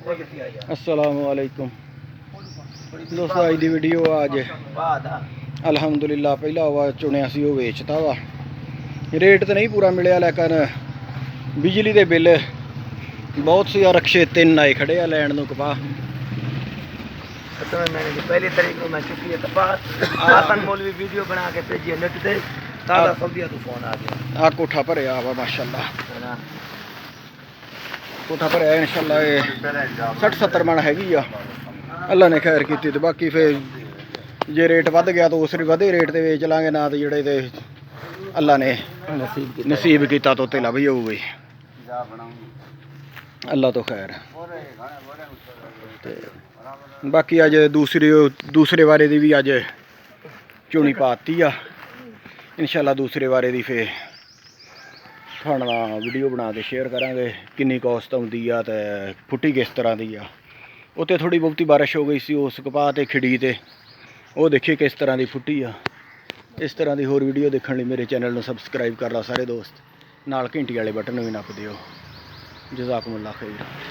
अस्सलामुअलैकुम दोस्तों, आज की वीडियो आज अलहमदुलिल्लाह पहला वा चुनिया सी वो वेचता वा। रेट तो नहीं पूरा मिले, लेकिन बिजली के बिल बहुत सी रक्शे 3 आए खड़े आ लैन नूं कपाह। पहली तारीख को मैं चुकी है कपाह। हासन मौलवी वीडियो बना के भेजी नेट ते, ताजा सऊदीया तो फोन आ गया। आ कोठा भरिया वा माशाअल्लाह, कोठा भरिया इंशाअल्लाह। 60-70 मन हैगी आ, अल्लाह ने खैर की। तो बाकी फिर जे रेट वध गया तो उस वधे रेट ते वेच लांगे, ना तो जेड़े ते अल्लाह ने नसीब किया तो तेला भी होगी। अल्लाह तो खैर। बाकी अज दूसरे बारे की भी अज चुनी पाती आ। इंशाअल्लाह दूसरे बारे की फिर थाना वीडियो बना के शेयर करांगे किन्नी कॉस्ट आउंदी आ ते फुट्टी किस तरह की आ। उत्ते थोड़ी बहुती बारिश हो गई सी उस कपाह ते खिड़ी ते, वो देखिए किस तरह की फुट्टी आ। इस तरह की होर वीडियो देखने लिए मेरे चैनल को सबसक्राइब कर लो सारे दोस्त, नाल घंटी वाले बटन भी नप दिओ। जज़ाकुमुल्लाह खैर।